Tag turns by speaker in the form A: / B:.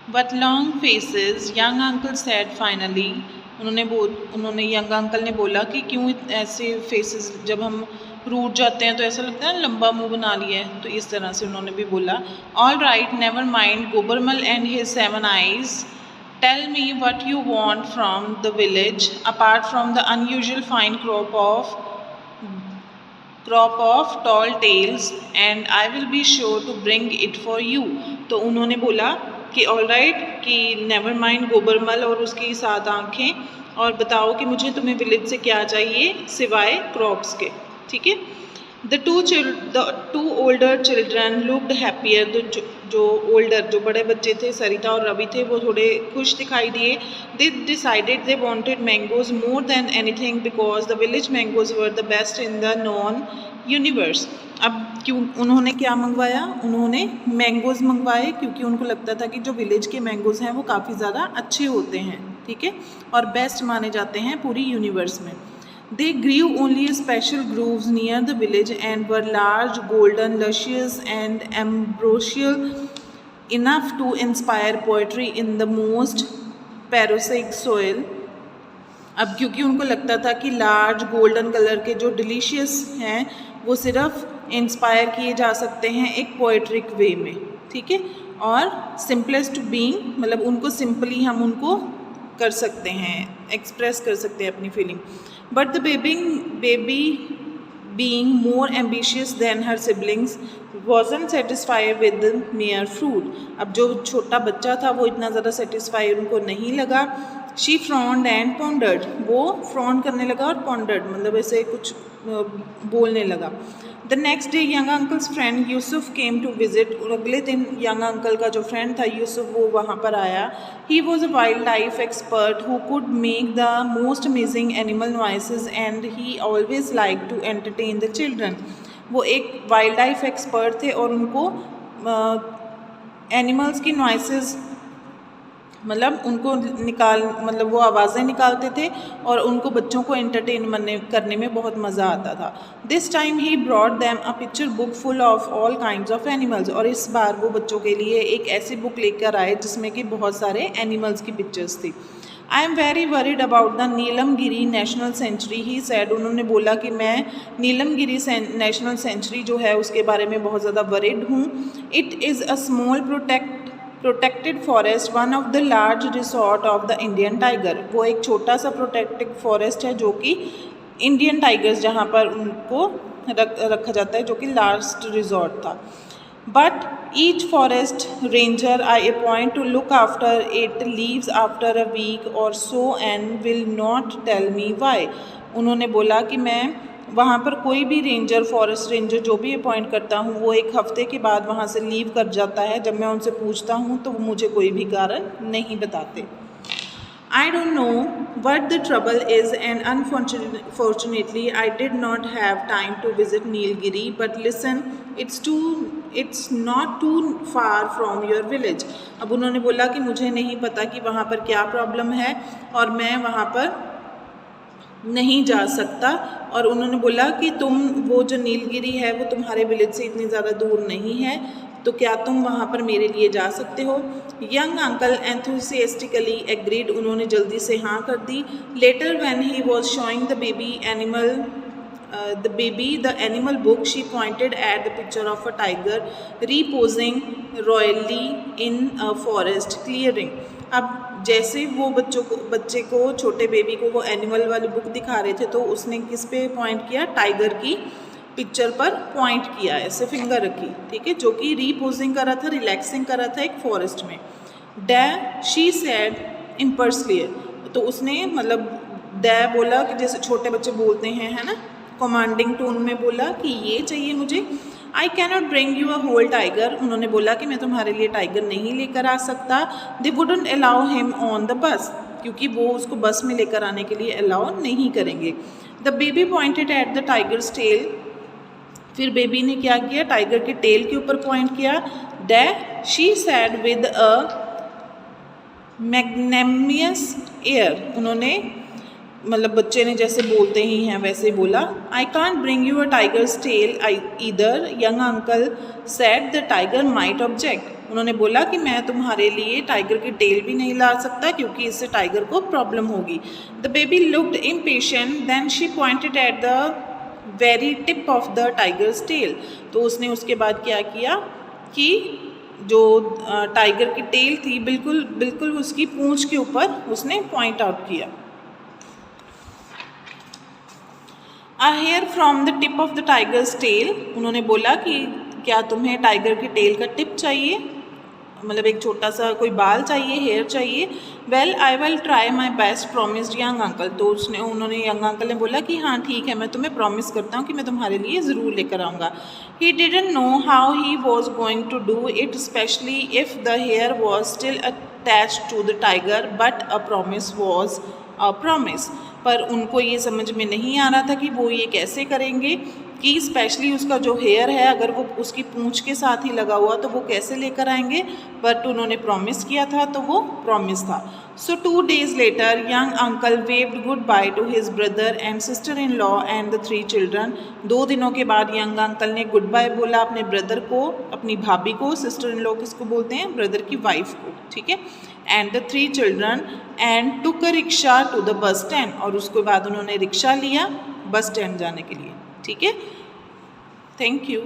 A: But long faces, young uncle said finally. उन्होंने young uncle ने बोला कि क्यों ऐसे फेसेस, जब हम रूठ जाते हैं तो ऐसा लगता है लंबा मुंह बना लिया है, तो इस तरह से उन्होंने भी बोला. All right, never mind Gobarmal and his 7 eyes. Tell me what you want from the village, apart from the unusual fine crop of tall tales, and I will be sure to bring it for you. तो उन्होंने बोला कि all right, कि never mind गोबरमल और उसकी 7 आँखें, और बताओ कि मुझे तुम्हें विलेज से क्या चाहिए सिवाय क्रॉप्स के. ठीक है. The two older children looked happier. जो बड़े बच्चे थे, सरिता और रवि थे, वो थोड़े खुश दिखाई दिए. They decided they wanted mangoes more than anything because the village mangoes were the best in the known universe. अब क्यों उन्होंने क्या मंगवाया? उन्होंने मैंगोज़ मंगवाए क्योंकि उनको लगता था कि जो विलेज के मैंगोज़ हैं वो काफ़ी ज़्यादा अच्छे होते हैं. ठीक है. और बेस्ट माने जाते हैं पूरी यूनिवर्स में. They grew only special groves near the village and were large, golden, luscious and ambrosial, enough to inspire poetry in the most parasitic soil. अब क्योंकि उनको लगता था कि लार्ज गोल्डन कलर के जो डिलीशियस हैं वो सिर्फ इंस्पायर किए जा सकते हैं एक पोएट्रिक वे में. ठीक है. और सिंपलेस्ट बीइंग, मतलब उनको सिंपली हम उनको कर सकते हैं, एक्सप्रेस कर सकते हैं अपनी feeling. But the baby being more ambitious than her siblings wasn't satisfied with the mere fruit. अब जो छोटा बच्चा था वो इतना ज़्यादा सेटिस्फाई उनको नहीं लगा. She frowned and pondered. वो फ्रॉन करने लगा और pondered मतलब ऐसे कुछ बोलने लगा. The next day young uncle's friend Yusuf came to visit. अगले दिन young uncle का जो friend था यूसुफ वो वहाँ पर आया. He was a wildlife expert who could make the most amazing animal noises and he always liked to entertain the children. वो एक वाइल्ड लाइफ एक्सपर्ट थे और उनको एनिमल्स की नॉइसेस, मतलब उनको मतलब वो आवाज़ें निकालते थे और उनको बच्चों को एंटरटेन करने में बहुत मज़ा आता था. This time he brought them a picture book full of all kinds of animals. और इस बार वो बच्चों के लिए एक ऐसी बुक लेकर आए जिसमें कि बहुत सारे एनिमल्स की पिक्चर्स थी. I am very worried about the Nilamgiri national sanctuary, he said. उन्होंने बोला कि मैं नीलमगिरी नेशनल सेंचुरी जो है उसके बारे में बहुत ज़्यादा वरीड हूँ. It is a small protected forest, one of the large resort of the Indian tiger. वो एक छोटा सा प्रोटेक्टेड फॉरेस्ट है जो कि इंडियन टाइगर्स जहाँ पर उनको रखा जाता है, जो कि लास्ट रिसोर्ट था. But each forest ranger I appoint to look after it leaves after a week or so and will not tell me why. उन्होंने बोला कि मैं वहाँ पर कोई भी रेंजर, फॉरेस्ट रेंजर जो भी अपॉइंट करता हूँ वो एक हफ्ते के बाद वहाँ से लीव कर जाता है. जब मैं उनसे पूछता हूँ तो वो मुझे कोई भी कारण नहीं बताते. I don't know what the trouble is and unfortunately I did not have time to visit Nilgiri, but listen, it's not too far from your village. अब उन्होंने बोला कि मुझे नहीं पता कि वहाँ पर क्या प्रॉब्लम है और मैं वहाँ पर नहीं जा सकता. और उन्होंने बोला कि तुम वो जो नीलगिरी है वो तुम्हारे विलेज से इतनी ज़्यादा दूर नहीं है, तो क्या तुम वहाँ पर मेरे लिए जा सकते हो. Young uncle enthusiastically agreed. उन्होंने जल्दी से हाँ कर दी. Later when he was showing the baby the animal book, she pointed at the picture of a tiger reposing royally in a forest clearing. अब जैसे वो बच्चे को छोटे बेबी को वो एनिमल वाली बुक दिखा रहे थे तो उसने किस पे पॉइंट किया? टाइगर की पिक्चर पर पॉइंट किया, ऐसे फिंगर रखी. ठीक है. जो कि रीपोजिंग कर रहा था, रिलैक्सिंग कर रहा था एक फॉरेस्ट में. डै शी सैड इम्पर्सली. तो उसने मतलब डै बोला कि जैसे छोटे बच्चे बोलते हैं, है ना, कमांडिंग टोन में बोला कि ये चाहिए मुझे. I cannot bring you a whole tiger. उन्होंने बोला कि मैं तुम्हारे लिए टाइगर नहीं लेकर आ सकता. They wouldn't allow him on the bus, क्योंकि वो उसको बस में लेकर आने के लिए अलाउ नहीं करेंगे. The baby pointed at the tiger's tail. फिर बेबी ने क्या किया? टाइगर के टेल के ऊपर पॉइंट किया. डै she said with a magnanimous air. उन्होंने मतलब बच्चे ने जैसे बोलते ही हैं वैसे बोला. I can't bring you a tiger's tail either, young uncle said. The tiger might object. उन्होंने बोला कि मैं तुम्हारे लिए टाइगर की टेल भी नहीं ला सकता क्योंकि इससे टाइगर को प्रॉब्लम होगी। The baby looked impatient, then she pointed at the very tip of the tiger's tail. तो उसने उसके बाद क्या किया कि जो टाइगर की टेल थी बिल्कुल बिल्कुल उसकी पूंछ के ऊपर उसने पॉइंट आउट किया। A hair from the tip of the tiger's tail, उन्होंने बोला कि क्या तुम्हें टाइगर की टेल का टिप चाहिए, मतलब एक छोटा सा कोई बाल चाहिए, हेयर चाहिए। Well I will try my best promised young uncle. तो उन्होंने यंग अंकल ने बोला कि हाँ ठीक है, मैं तुम्हें प्रॉमिस करता हूँ कि मैं तुम्हारे लिए ज़रूर लेकर आऊँगा। He didn't know how he was going to do it, especially if the hair was still attached to the tiger, but a promise was a promise. पर उनको ये समझ में नहीं आ रहा था कि वो ये कैसे करेंगे कि स्पेशली उसका जो हेयर है अगर वो उसकी पूंछ के साथ ही लगा हुआ तो वो कैसे लेकर आएंगे, बट उन्होंने प्रॉमिस किया था तो वो प्रॉमिस था। So 2 days later young uncle waved goodbye to his brother and sister in law and the 3 children. 2 दिनों के बाद यंग अंकल ने गुड बाय बोला अपने ब्रदर को, अपनी भाभी को, सिस्टर इन लॉ किसको बोलते हैं, ब्रदर की वाइफ को, ठीक है, and the 3 children and took a rickshaw to the bus stand. और उसके बाद उन्होंने रिक्शा लिया बस स्टैंड जाने के लिए, ठीक है। Thank you.